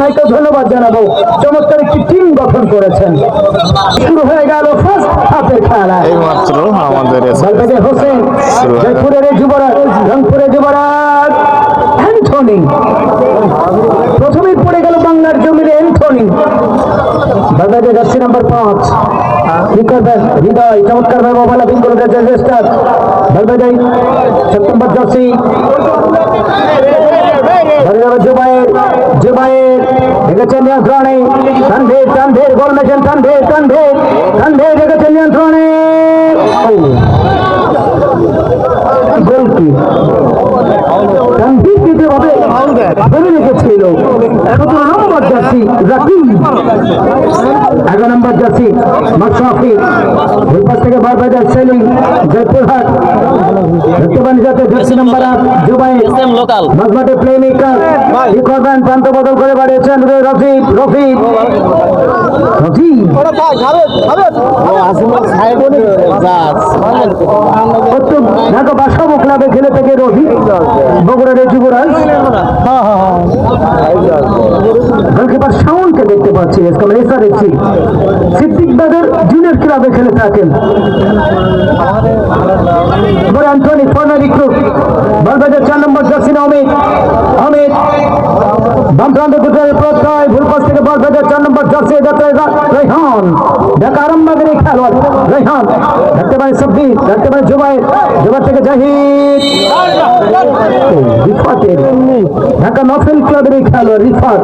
ভাইকে ধন্যবাদ জানাবো, চমৎকার একটি টিম গঠন করেছেন। শুরু হয়ে গেল ফার্স্ট হাফের খেলা। এইমাত্র আমাদের হোসেন, জয়পুরের যুবরাজ, রংপুরের যুবরাজ অ্যান্থনি। প্রথমেই পড়ে গেল বাংলার জমির অ্যান্থনি। বাজারে যাচ্ছে নাম্বার 5 হৃদয়, চমৎকার ভাবে মোবাইল আপিং করে দিয়েছে রেজিস্টার। বাজারে 7 নম্বর জার্সি জুবায়ের রেখেছেন নিয়ন্ত্রণে। তানভীর গোল মেশিন, তানভীর রেখেছেন নিয়ন্ত্রণে। গোল কি তানভীর দিতে হবে ধরে রেখেছিল। 17 number jersey Rakib, 11 number jersey Mashrafe, ওই পাশ থেকে বারবাজার সেলিম, জয়পুরহাট। দেখতে পান যাতে জার্সি নাম্বার 8 জুবায়ের মাঝমাঠে প্লে মেকার কি করবেন, প্রান্ত বদল করে বাড়িয়েছেন রফিক। ঢাকা বাসাবো ক্লাবে খেলে থেকে রফিক, বগুড়ার যুবরাজ। গোলকিপার শাওনকে দেখতে পাচ্ছি, সিদ্দিক বাদর জুনিয়র ক্লাবে খেলে থাকেন। অ্যান্থনি ফর্নার রিক্রুট, বারবাজার 4 নম্বর জার্সি অমিত বাম প্রান্ত প্রত্যয়, ভুল পাশ থেকে বারবাজার 4 নম্বর জার্সি রেহান, ঢাকা আরামবাগের এই খেলোয়াড় রেহান। দেখতে পাই সাব্বির, দেখতে পাই জুবায়ের থেকে জাহিদ, রিফাতের ঢাকা নফেল ক্লাবের এই খেলোয়াড় রিফাত।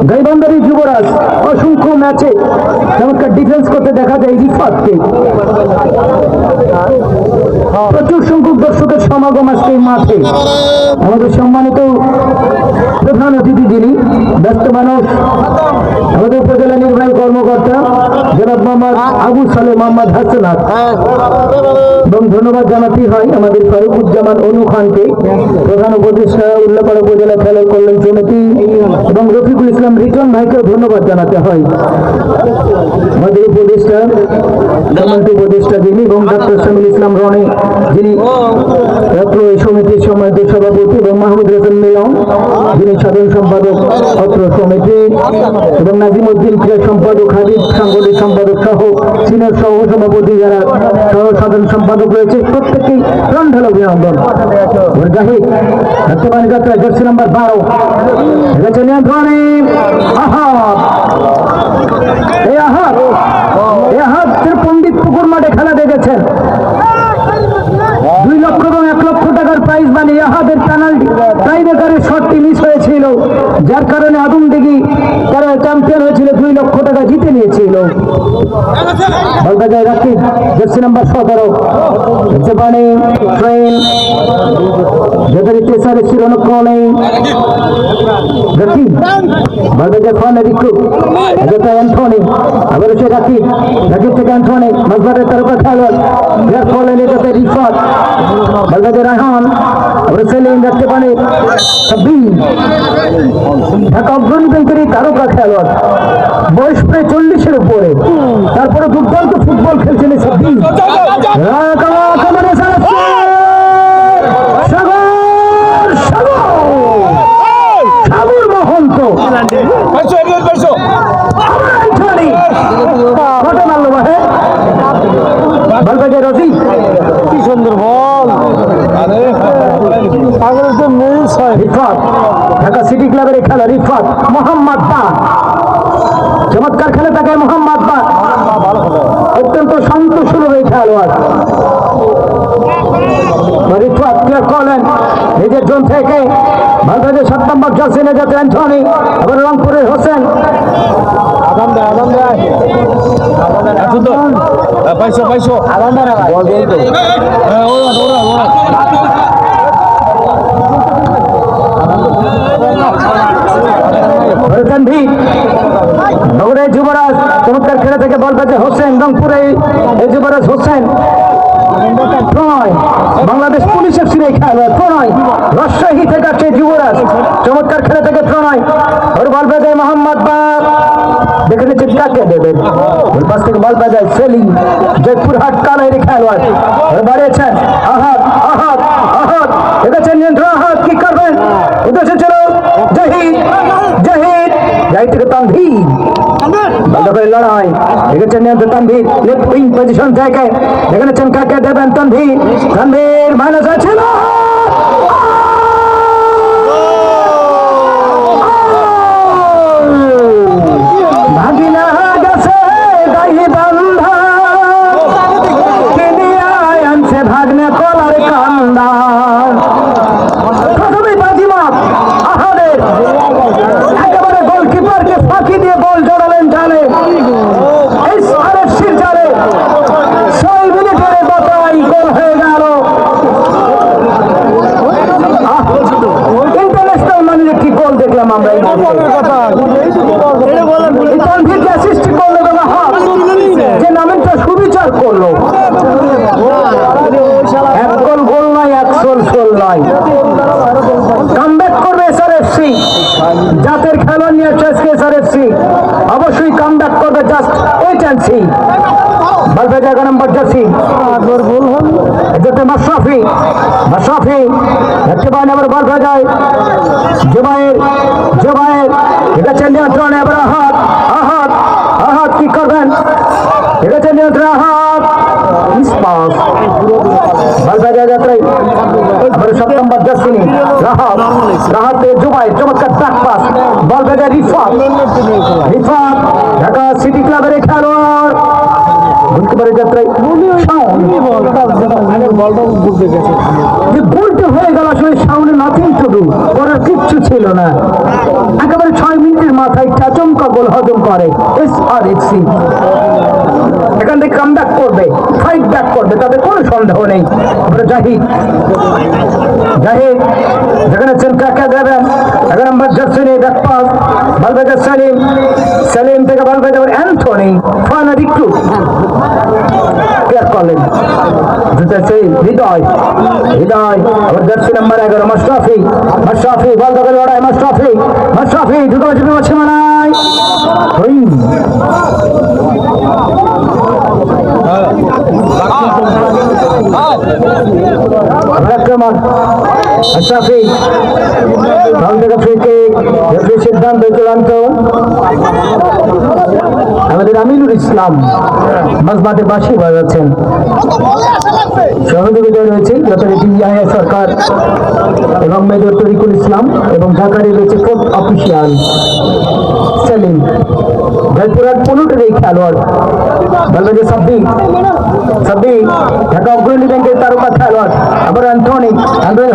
গাইবান্ধারী যুবরাজ, অসংখ্য ম্যাচে চমৎকার ডিফেন্স করতে দেখা যায় রিফাতকে। প্রচুর সংখ্যক দর্শকের সমাগম আজকে এই মাঠে। আমাদের সম্মানিত প্রধান অতিথি যিনি ব্যস্ত মানুষ, আমাদের উপজেলা নির্বাহী কর্মকর্তা জনাব মোহাম্মদ আবু সালে মোহাম্মদ হাসানাত, এবং ধন্যবাদ জানাতে হয় আমাদের ফারুকুজ্জামান অনু খানকে, প্রধান উপদেষ্টা উল্লাপাড়া উপজেলা খেলা কল্যাণ সমিতি, এবং রফিকুল ইসলাম রিটন ভাইকেও ধন্যবাদ জানাতে হয়। আমাদের উপদেষ্টা যিনি, এবং ডক্টর শামিল ইসলাম রনি যিনি অত্র এই সমিতির সম্মানিত সভাপতি, এবং মাহমুদ হাসান মিলন যিনি সাধারণ সম্পাদক অত্র সমিতি, এবং নাজিম উদ্দিন ক্রীড়া সম্পাদক, হাবিব সাংগঠনিক সম্পাদক সহ সিনিয়র সহ সভাপতি যারা সহ সাধারণ সম্পাদক রয়েছে, প্রত্যেককেই প্রাণ ঢালো অভিনন্দন। জাহিদ দেখতে পানি যাত্রা জার্সি নাম্বার 12 নিয়ন্ত্রণে আহাদ পণ্ডিত পুকুর মাঠে খেলা দেখেছেন। 2 লক্ষ এবং 1 লক্ষ টাকার প্রাইজ বানিয়ে আহাদের পেনাল্টি টাইব্রেকারের শটটি মিস হয়েছিল, যার কারণে আদমদিঘি তারা চ্যাম্পিয়ন হয়েছিল, 2 লক্ষ টাকা জিতে নিয়েছিল। বলতে রাকিব জার্সি নাম্বার 17 দেখতে পানি ট্রেন যেখানে তেসারে শিরোনক্ষ নেই রাকিব, বলতে ফোনে রিক্রুট যেটা অ্যান্থনি, আবার হচ্ছে রাকিব থেকে অ্যান্থনি মাঝমাঠের তারকা খেলোয়াড়, যার ফলে এটাতে রিফাত, বলতে রায়হান, আবার সেলিম দেখতে পানি সাব্বির, ঢাকা অগ্রণী ব্যাংকের তারকা খেলোয়াড়, বয়স প্রায় 40-এর উপরে, তারপরে দুর্দান্ত ফুটবল খেলছেন সাব্বির। সাগর মহন্ত কি সুন্দর বল, রিফাত ঢাকা সিটি ক্লাবের খেলা রিফাত মোহাম্মদ বা, চমৎকার খেলে থাকে মোহাম্মদ বা, অত্যন্ত শান্ত সুলভ এই খেলোয়াড়। রিফাত ক্লিয়ার করলেন নিজের জোন থেকে, বাংলাদেশের 7 নম্বর জার্সি নিয়ে যাচ্ছে অ্যান্থনি, আবার রংপুরের হোসেন। যুবরাজ চমৎকার খেলা থেকে বল পেয়েছে হোসেন, রংপুরে এই যুবরাজ হোসেন। বাংলাদেশ পুলিশের সিনে খেলোয়াড় প্রণয়, রাজশাহী থেকে আসছে যুবরাজ, চমৎকার খেলা থেকে প্রণয়, ওর বল পেয়ে যায় মোহাম্মদ বা, দেখে নিচ্ছে কাকে দেবেন, ওর পাশ থেকে বল পেয়ে যায় সেলিম, জয়পুরহাট কালাইয়ের খেলোয়াড়, বাড়িয়েছেন আহাদ দেখেছেন নিয়ন্ত্রণ, আহাদ কি করবেন, উদ্দেশ্য ছিল জাহিদ জাহিদ জাহিদ থেকে তানভীর বালদখলের লড়াই দেখেছেন নিয়ন্ত্রণ তানভীর লেফট উইং পজিশন থেকে যেখানে কাকে দেবেন তানভীর তানভীর মাইনাস আছে না ভাগিনা গেছে গাহি বান্ধা আনছে ভাগ্নে কলার কান্দা প্রথমে বাজিমাত আহাদের একেবারে গোলকিপারকে ফাঁকি দিয়ে বল জড়ালেন জালে এই আরএফসির জালে 6 মিনিটের মাথায় গোল হয়ে গেল ইন্টারন্যাশনাল মানের একটি গোল দেখলাম আমরা তানভীরকে অ্যাসিস্ট করলো যে নামেরটা সুবিচার করলো এক গোল গোল নয় এক সোল নয় কামব্যাক করবে এসআরএফসি জাতের খেলোয়াড় নিয়ে আজকে এসআরএফসি অবশ্যই কামব্যাক করবে জাস্ট ওয়েট অ্যান্ড সি বলবে জায়গা নাম্বার জার্সি মাশরাফি মাশরাফি দেখতে পান আবার বল যায় জুবায়ের জুবায়ের ঠিক আছে নিয়ন্ত্রণে এবার আহাত আহাত আহাত কি করবেন ঠিক আছে নিয়ন্ত্রণ আহাত ইস্পাস বল যায় যাত্রাই আবার 7 নম্বর জার্সি রাহাত রাহাত জুবায়ের চমৎকার ব্যাক পাস বল যায় রিফাত রিফাত ঢাকা সিটি ক্লাবের খেলোয়াড় বুঝতে যাত্রায় গোলটা হয়ে গেল আসলে সামনে নাথিং টু ডু করার কিচ্ছু ছিল না একেবারে 6 মিনিটের মাথায় চমকা গোল হজম করে এসআরএফসি এখান থেকে কামব্যাক করবে ফাইট ব্যাক করবে তাদের কোনো সন্দেহ নেই জাহিদ জাহিদ যেখানে কাকে দেবেন 11 নম্বর জার্সি নেই ব্যাক পাস বালবেজার সালিম সালিম থেকে বালবেজার অ্যান্থনি ফানা রিক্রুট ক্লিয়ার করলেন হৃদয় হৃদয় আবার জার্সি নাম্বার 11 মাশরাফি মাশরাফি বল দখল লড়াই মাশরাফি মাশরাফি ঢুকে বসে মানায় মাশরাফি বল থেকে ফ্রি কিক রেফারি সিদ্ধান্ত চূড়ান্ত আমাদের আমিনুল ইসলাম মাঝমাঠে বাঁশি বাজাচ্ছেন সহযোগিতায় রয়েছে যথারীতি ইয়াহিয়া সরকার এবং মেজর তরিকুল ইসলাম এবং ঢাকায় রয়েছে কোর্ট অফিসিয়াল সেলিম জয়পুরহাট 15টার এই খেলোয়াড় বলবে যে সাব্বির ঢাকা অগ্রণী ব্যাংকের তারকা খেলোয়াড় আবার অ্যান্থনি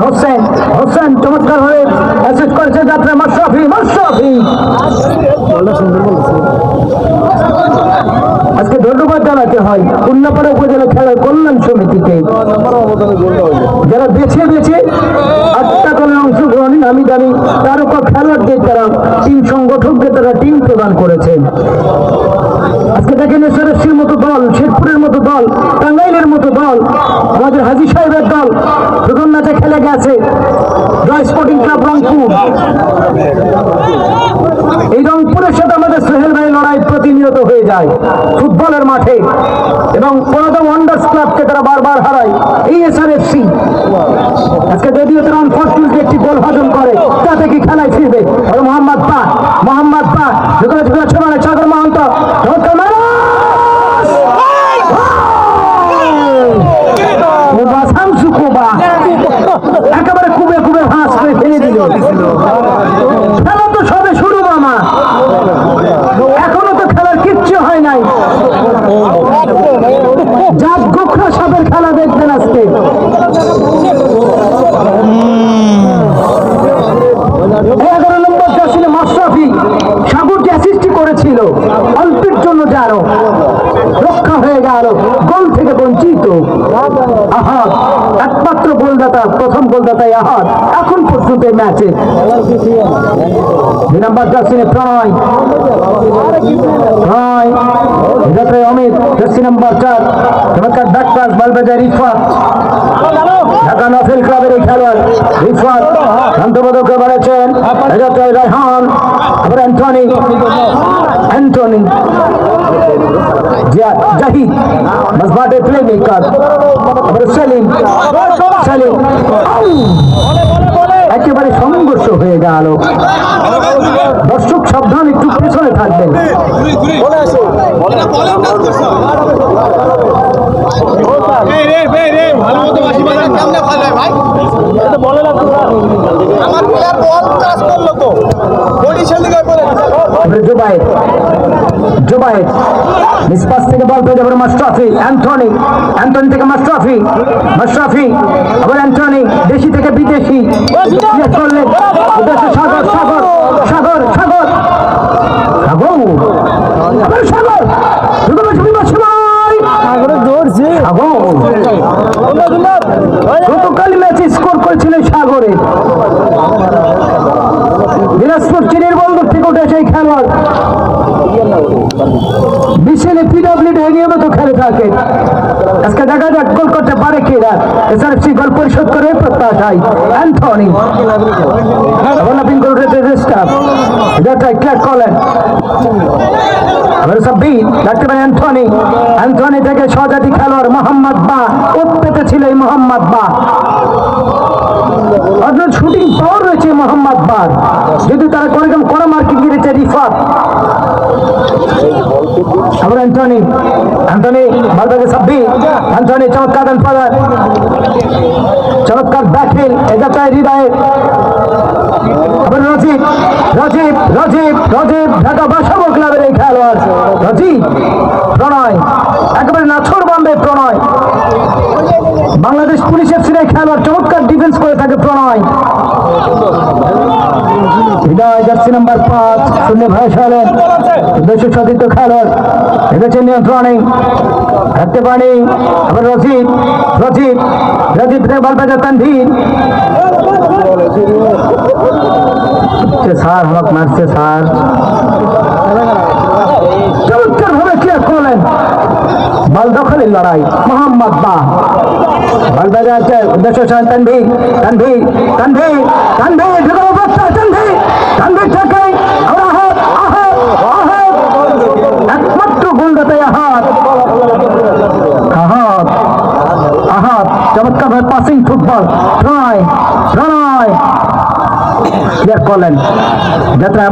হোসেন হোসেন চমৎকার হয়ে অ্যাসিস্ট করেছে যাত্রা মাশরাফি মাশরাফি আজকে ধন্যবাদ জানাতে হয় কুন্নাপাড়া উপজেলা খেলার কল্যাণ সমিতিকে যারা বেছে বেছে 8টা দলের অংশগ্রহণে নামি দামি তারকা খেলোয়াড়দের তারা টিম সংগঠকদের তারা টিম প্রদান করেছেন আজকে দেখেন এসআরএফসির মতো দল শেরপুরের মতো দল টাঙ্গাইলের মতো দল আমাদের হাজী সাহেবের দল প্রথম ম্যাচে খেলে গেছে জয় স্পোর্টিং ক্লাব রংপুর এই রংপুরের সাথে আমাদের সোহেল ভাই লড়াই প্রতিনিয়ত হয়ে যায় ফুটবলের মাঠে এবং কোনদম ওয়ান্ডার্স ক্লাবকে তারা বারবার হারায় এই এসআরএফসি আজকে যদিও তারা আনফর্চুনেটলি একটি গোল হজম করে তাতে কি খেলায় ফিরবে মোহাম্মদ পাক ঢুকে ছোড়ালে সাগর মাহন্ত একেবারে কুবে কুবে ভাঁজ করে ফেলে দিল খেলা তো সবে শুরু মামা এখনো তো খেলার কিচ্ছু হয় নাই জাত গোখরা সাপের খেলা দেখবেন আজকে 11 নম্বর জার্সি মাশরাফি সাগরকে অ্যাসিস্ট করেছিল অল্পের জন্য যেন রক্ষা হয়ে গেল গোল থেকে বঞ্চিত আহাদ একমাত্র গোলদাতা প্রথম গোলদাতাই আহাদ এখন পর্যন্ত ম্যাচে 2 নম্বর জার্সি প্রণয় অমিত জার্সি নাম্বার 4 চমৎকার ডাক্তার বালবাজার রিফাত ঢাকা নফেল ক্লাবের এই খেলোয়াড় রিফাত শান্তপদকে বাড়াচ্ছেন রায়হান আবার অ্যান্থনি জাহিদ মাঝমাঠে প্লে মেকার আবার সেলিম একেবারে সংঘর্ষ হয়ে গেল। দর্শক সাবধান, একটু পেছনে থাকবেন। জুবাইর নিষ্পাস থেকে বল পেয়ে যাবে মাশরাফি, অ্যান্থনি, অ্যান্থনি থেকে মাশরাফি, মাশরাফি আবার অ্যান্থনি, দেশি থেকে বিদেশি করলেন সাগর, সাগর, সাগর, সাগর, সাগর, আবার সাগর, গতকাল ম্যাচে স্কোর করেছিলেন সাগরে। দিনাজপুর চীনের বন্দর থেকে উঠে সেই খেলোয়াড় বিশেলে পিডব্লিউডি নিয়মিত খেলে থাকে। আজকে দেখা যাক গোল করতে পারে কিনা। এসআরএফসি গোল পরিশোধ করে প্রত্যাশায় অ্যান্থনি ওভারল্যাপিং করে উঠেছে স্টাফ, যেটাই ক্র্যাক করলেন সাব্বির দেখতে পারেন অ্যান্থনি, অ্যান্থনি থেকে স্বজাতি খেলোয়াড় মোহাম্মদ বা উৎপেতে ছিল এই মোহাম্মদ বা। অর্থাৎ শুটিং পাওয়ার রয়েছে মোহাম্মদ বার, যদি তারা কোনোরকম কড়া মার্কিং গিরেছে রিফাত। আবার অ্যান্থনি, অ্যান্থনি ভালো সাব্বির, অ্যান্থনি চমৎকার রান পাওয়ার, চমৎকার ব্যাকহিল, এটা চাই হৃদয়ের। আবার রজিব, রজিব, রজিব, রজিব ঢাকা বাসাবো ক্লাবের এই খেলোয়াড় রজিব। প্রণয় একেবারে নাছর বান্ধে প্রণয়, বাংলাদেশ পুলিশের ছিল খেলোয়াড়, চমৎকার ডিফেন্স করে থাকে প্রণয়। হৃদয় জার্সি নাম্বার 5 শূন্য ভয় হলেন দেশ সতীর্থ খেলোয়াড়, এসেছেন নিয়ন্ত্রণে রাখতে পারি। আবার রজিব, রজিব, রজিব থেকে বল বাজা তানভীর, স্যার আমাকে মারছে স্যার, চমৎকার ভাবে ক্লিয়ার করলেন। বল দখলের লড়াই মোহাম্মদ বা বল বাজা আছে দেশ তানভীর, তানভীর, তানভীর, তানভীর তানভীর, তানভীর থেকে আহাত, আহাত, আহাত, একমাত্র গোলদাতা আহাত, আহাত, আহাত, চমৎকার ভাবে পাসিং ফুটবল। প্রণয়, প্রণয় ক্লিয়ার করলেন যাত্রা।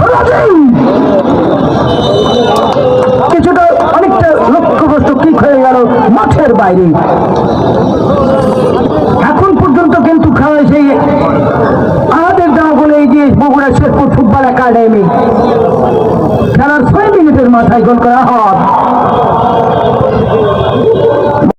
কিছুটা অনেকটা লক্ষ্যবস্তু কিক হয়ে গেল মাঠের বাইরে।